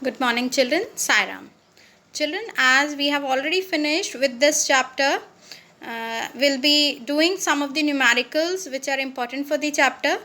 Good morning, children. Sairam. Children, as we have already finished with this chapter, we'll be doing some of the numericals which are important for the chapter.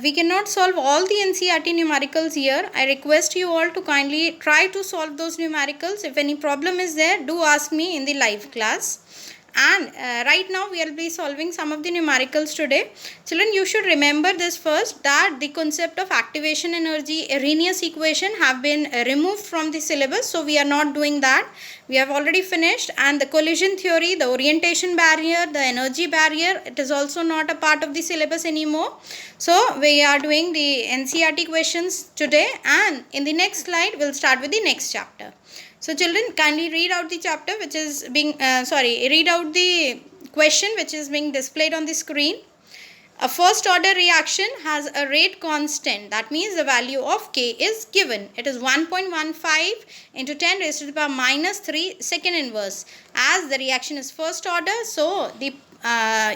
We cannot solve all the NCERT numericals here. I request you all to kindly try to solve those numericals. If any problem is there, do ask me in the live class. And right now we will be solving some of the numericals today. Children, you should remember this first, that the concept of activation energy Arrhenius equation have been removed from the syllabus, so we are not doing that. We have already finished. And the collision theory, the orientation barrier, the energy barrier, it is also not a part of the syllabus anymore. So we are doing the NCERT questions today, and in the next slide we'll start with the next chapter. So children, kindly read out the chapter which is being, read out the question which is being displayed on the screen. A first order reaction has a rate constant. That means the value of K is given. It is 1.15 into 10 raised to the power minus 3 second inverse. As the reaction is first order, so the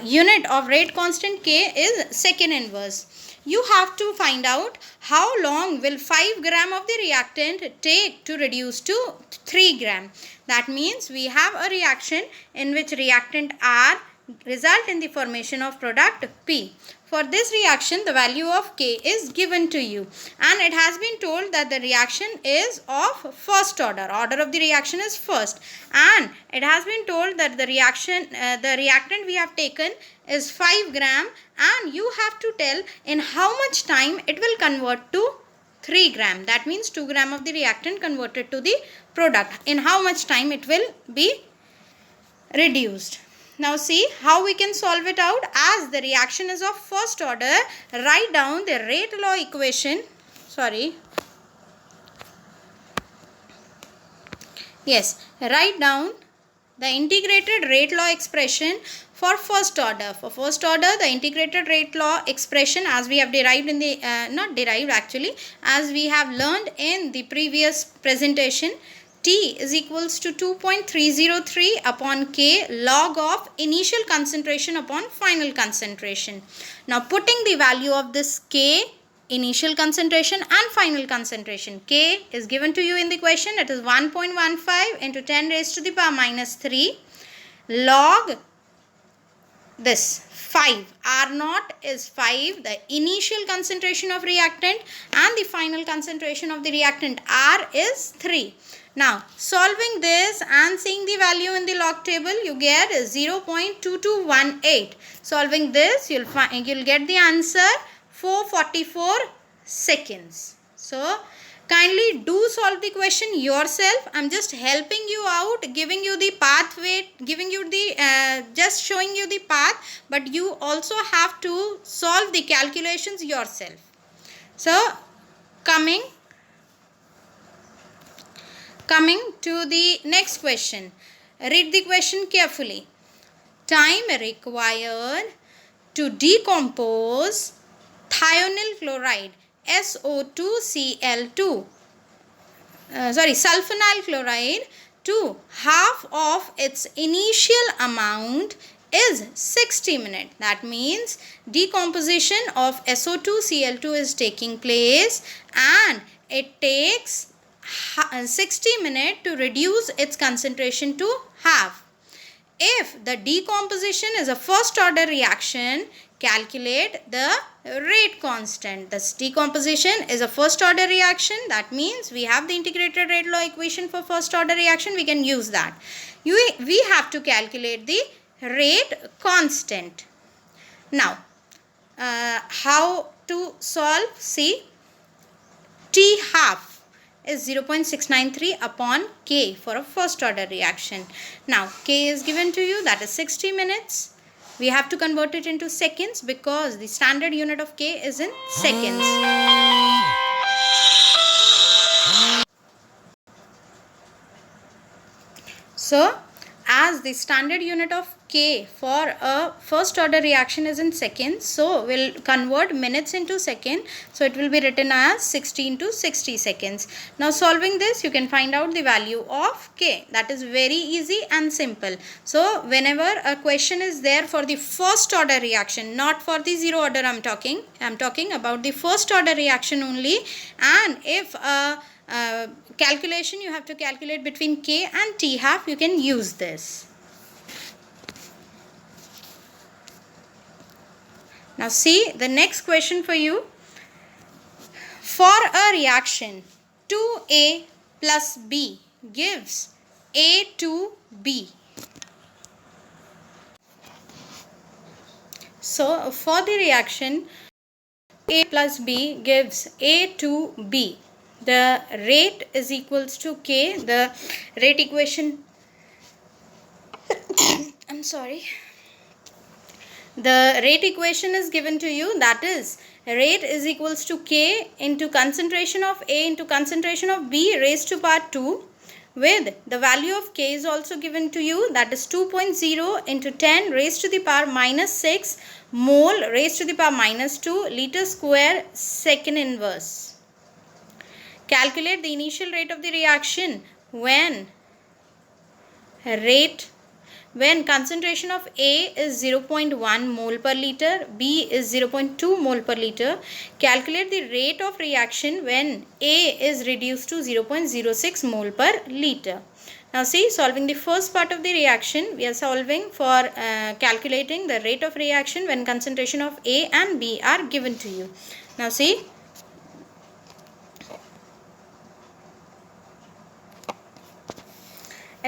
unit of rate constant K is second inverse. You have to find out how long will 5 gram of the reactant take to reduce to 3 gram. That means we have a reaction in which reactant R result in the formation of product P. For this reaction, the value of K is given to you, and it has been told that the reaction is of first order. Order of the reaction is first, and it has been told that the reactant we have taken is 5 gram, and you have to tell in how much time it will convert to 3 gram. That means 2 gram of the reactant converted to the product. In how much time it will be reduced. Now see how we can solve it out. As the reaction is of first order, write down the rate law equation. Write down the integrated rate law expression for first order. For first order, the integrated rate law expression, as we have derived in the, as we have learned in the previous presentation, T is equals to 2.303 upon K log of initial concentration upon final concentration. Now putting the value of this K, initial concentration and final concentration. K is given to you in the question. It is 1.15 into 10 raised to the power minus 3 log this 5. R naught is 5, the initial concentration of reactant, and the final concentration of the reactant R is 3. Now solving this and seeing the value in the log table, you get 0.2218. Solving this, you'll get the answer 444 seconds. So kindly do solve the question yourself. I'm just helping you out, giving you the pathway, giving you the just showing you the path, but you also have to solve the calculations yourself. So coming to the next question. Read the question carefully. Time required to decompose thionyl chloride SO2Cl2 sulfonyl chloride to half of its initial amount is 60 minutes. That means decomposition of SO2Cl2 is taking place, and it takes 60 minutes to reduce its concentration to half. If the decomposition is a first order reaction, calculate the rate constant. This decomposition is a first order reaction. That means we have the integrated rate law equation for first order reaction. We can use that. We have to calculate the rate constant. Now, how to solve? See, T half is 0.693 upon K for a first order reaction. Now K is given to you, that is 60 minutes. We have to convert it into seconds because the standard unit of K is in seconds. So as the standard unit of K for a first order reaction is in seconds, so we'll convert minutes into second. So it will be written as 60 into 60 seconds. Now solving this, you can find out the value of K. That is very easy and simple. So whenever a question is there for the first order reaction, not for the zero order I'm talking about the first order reaction only, and if calculation you have to calculate between K and T half, you can use this. Now see the next question for you. For a reaction 2A plus B gives A to B. So for the reaction A plus B gives A to B. The rate is equals to K. The rate equation I'm sorry. The rate equation is given to you, that is rate is equals to K into concentration of A into concentration of B raised to power 2, with the value of K is also given to you, that is 2.0 into 10 raised to the power minus 6 mole raised to the power minus 2 liter square second inverse. Calculate the initial rate of the reaction when concentration of A is 0.1 mole per liter, B is 0.2 mole per liter. Calculate the rate of reaction when A is reduced to 0.06 mole per liter. Now see, solving the first part of the reaction, we are solving for calculating the rate of reaction when concentration of A and B are given to you. Now see,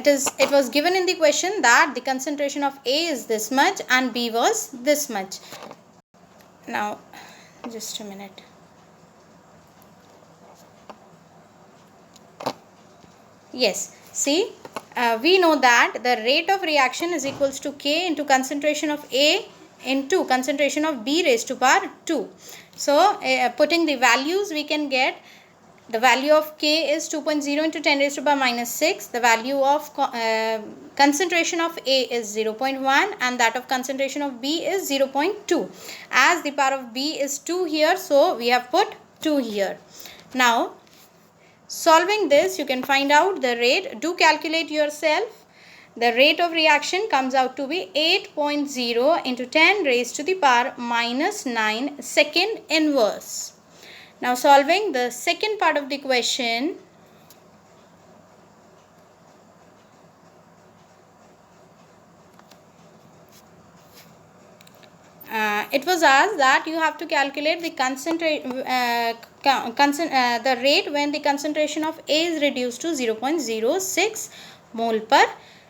it was given in the question that the concentration of A is this much and B was this much. Now just a minute. Yes, see, we know that the rate of reaction is equals to K into concentration of A into concentration of B raised to power 2. So putting the values, we can get the value of K is 2.0 into 10 raised to power minus 6. The value of concentration of A is 0.1 and that of concentration of B is 0.2. As the power of B is 2 here, so we have put 2 here. Now, solving this, you can find out the rate. Do calculate yourself. The rate of reaction comes out to be 8.0 into 10 raised to the power minus 9 second inverse. Now solving the second part of the question, it was asked that you have to calculate the the rate when the concentration of A is reduced to 0.06 mole per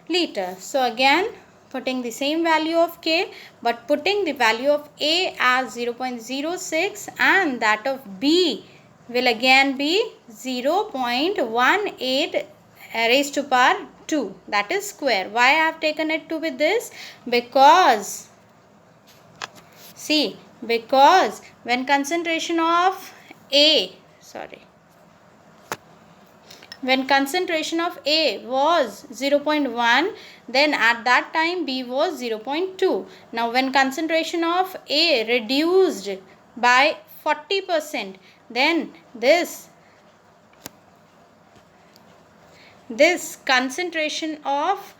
liter. So again, putting the same value of K, but putting the value of A as 0.06 and that of B will again be 0.18 raised to power 2, that is square. Why I have taken it to be this? Because see, because when concentration of A was 0.1, then at that time B was 0.2. Now when concentration of A reduced by 40%, then this concentration of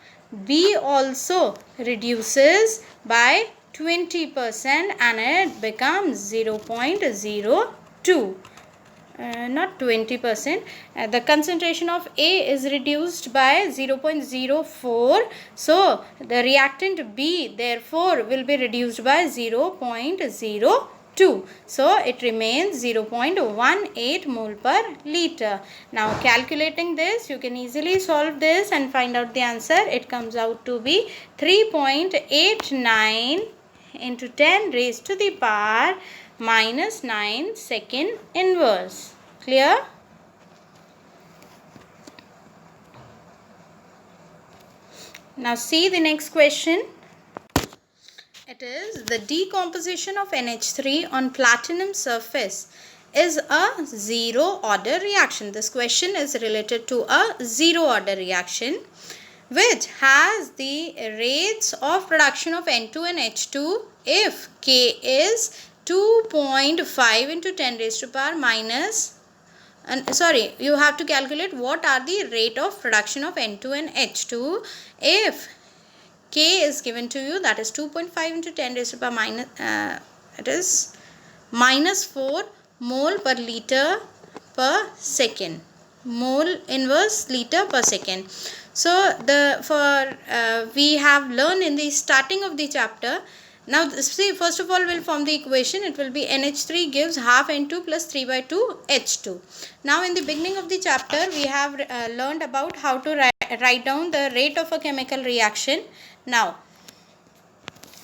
B also reduces by 20% and it becomes 0.02. Not 20%. The concentration of A is reduced by 0.04. So the reactant B therefore will be reduced by 0.02. So it remains 0.18 mole per liter. Now calculating this, you can easily solve this and find out the answer. It comes out to be 3.89 into 10 raised to the power minus 9 second inverse. Clear? Now see the next question. It is the decomposition of NH3 on platinum surface is a zero order reaction. This question is related to a zero order reaction which has the rates of production of N2 and H2 if K is 2.5 into 10 raised to power minus, you have to calculate what are the rate of production of N2 and H2 if K is given to you, that is 2.5 into 10 raised to power minus, it is minus 4 mole per liter per second. mole inverse liter per second. So we have learned in the starting of the chapter. Now see, first of all we'll form the equation. It will be NH3 gives half N2 plus 3 by 2 H2. Now in the beginning of the chapter we have learned about how to write down the rate of a chemical reaction. Now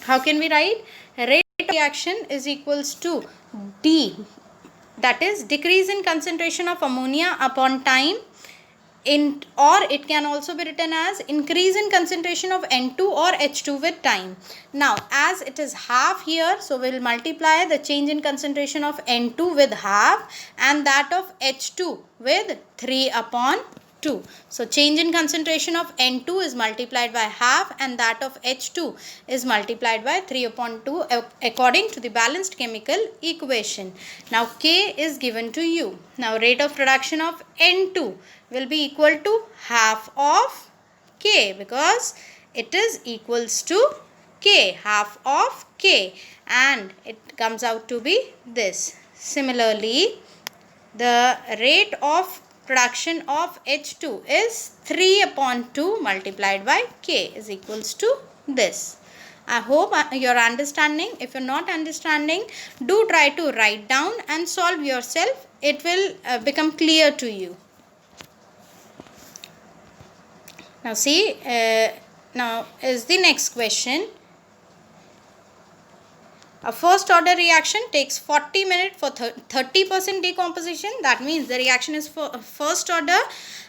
how can we write? Rate of reaction is equals to D, that is decrease in concentration of ammonia upon time, or it can also be written as increase in concentration of N2 or H2 with time. Now as it is half here, so we will multiply the change in concentration of N2 with half and that of H2 with 3 upon 2. So change in concentration of N2 is multiplied by half and that of H2 is multiplied by 3 upon 2 according to the balanced chemical equation. Now K is given to you. Now rate of production of N2 will be equal to half of K because it is equals to K, half of K, and it comes out to be this. Similarly, the rate of production of H2 is 3 upon 2 multiplied by K is equals to this. I hope you are understanding. If you are not understanding, do try to write down and solve yourself. It will become clear to you. Now see, now is the next question. A first order reaction takes 40 minutes for 30% decomposition. That means the reaction is for first order,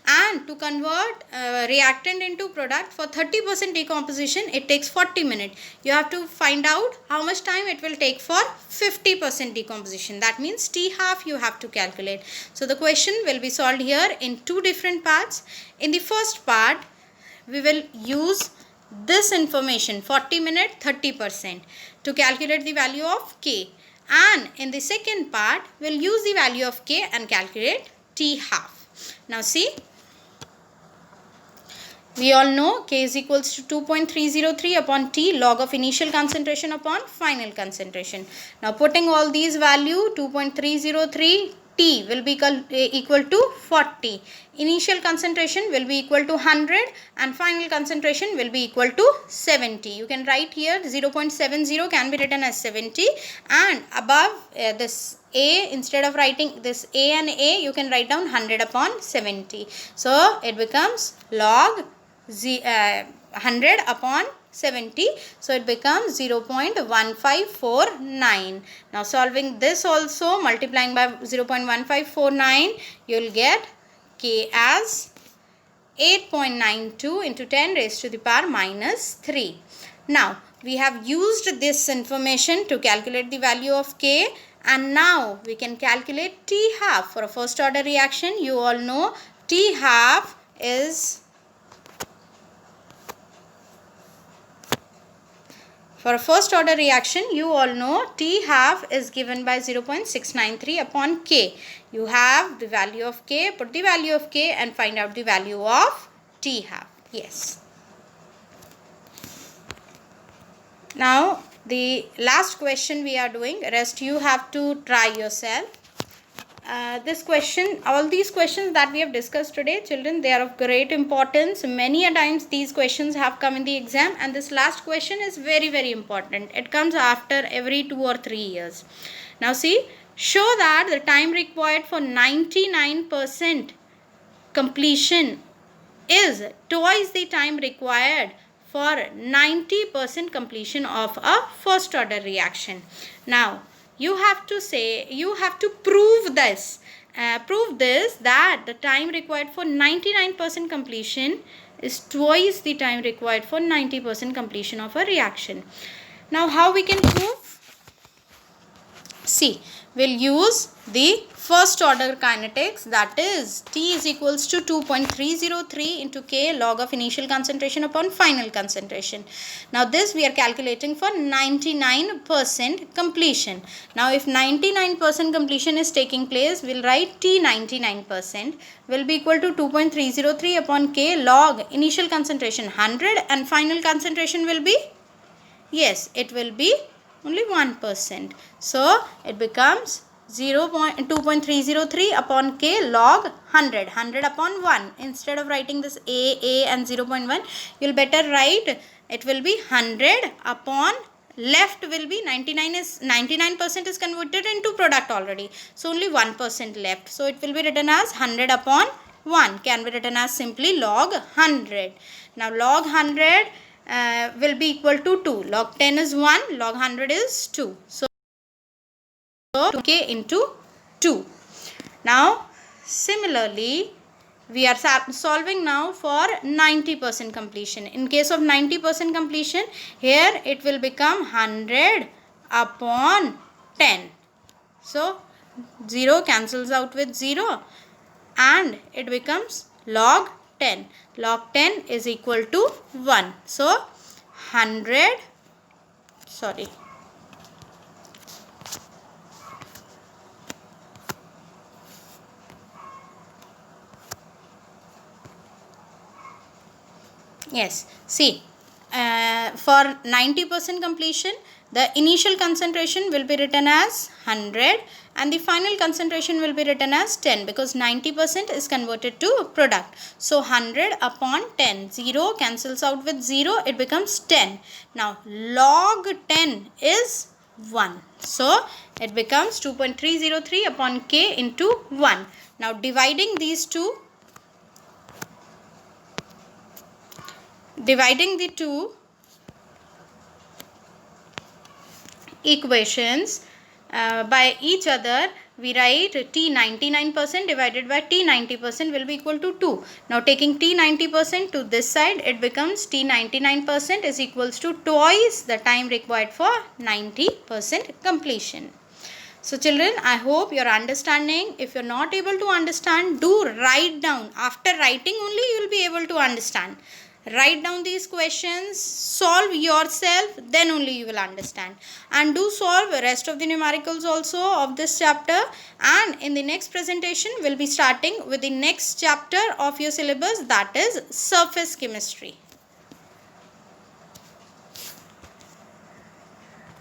and to convert reactant into product for 30% decomposition it takes 40 minutes. You have to find out how much time it will take for 50% decomposition. That means T half you have to calculate. So the question will be solved here in two different parts. In the first part we will use this information 40 minute 30% to calculate the value of K, and in the second part we will use the value of K and calculate T half. Now see, we all know K is equals to 2.303 upon T log of initial concentration upon final concentration. Now putting all these value, 2.303 T will be equal to 40. Initial concentration will be equal to 100 and final concentration will be equal to 70. You can write here 0.70 can be written as 70, and above this A, instead of writing this A and A, you can write down 100 upon 70. So it becomes log 100 upon 70, so it becomes 0.1549. Now solving this also, multiplying by 0.1549, you will get K as 8.92 into 10 raised to the power minus 3. Now we have used this information to calculate the value of K, and now we can calculate T half. For a first order reaction, you all know T half is, for a first order reaction, you all know T half is given by 0.693 upon K. You have the value of K, put the value of K and find out the value of T half. Yes. Now the last question we are doing, rest you have to try yourself. This question, all these questions that we have discussed today, children, they are of great importance. Many a times these questions have come in the exam, and this last question is very, very important. It comes after every 2 or 3 years. Now see, show that the time required for 99% completion is twice the time required for 90% completion of a first order reaction. Now you have to say, you have to prove this. That the time required for 99% completion is twice the time required for 90% completion of a reaction. Now how we can prove? See, we'll use the first order kinetics, that is T is equals to 2.303 into K log of initial concentration upon final concentration. Now this we are calculating for 99% completion. Now if 99% completion is taking place, we'll write T 99% will be equal to 2.303 upon K log initial concentration 100 and final concentration will be, yes, it will be only 1%. So it becomes 2.303 upon k log 100, 100 upon 1. Instead of writing this a and 0.1, you will better write, it will be 100 upon, left will be 99% is converted into product already, so only 1% left, so it will be written as 100 upon 1, can be written as simply log 100. Now log 100 will be equal to 2, log 10 is 1, log 100 is 2, so 2k into 2. Now similarly we are solving now for 90% completion. In case of 90% completion, here it will become 100 upon 10. So 0 cancels out with 0 and it becomes log 10. Log 10 is equal to 1. So 100, sorry. Yes, see, for 90% completion, the initial concentration will be written as 100 and the final concentration will be written as 10 because 90% is converted to product. So 100 upon 10, 0 cancels out with 0, it becomes 10. Now log 10 is 1. So it becomes 2.303 upon k into 1. Now dividing these two, dividing the two equations by each other, we write t 99% divided by t 90% will be equal to 2. Now taking t 90% to this side, it becomes t 99% is equals to twice the time required for 90% completion. So children, I hope you are understanding. If you are not able to understand, do write down. After writing only you will be able to understand. Write down these questions, solve yourself, then only you will understand. And do solve the rest of the numericals also of this chapter. And in the next presentation, we'll be starting with the next chapter of your syllabus, that is surface chemistry.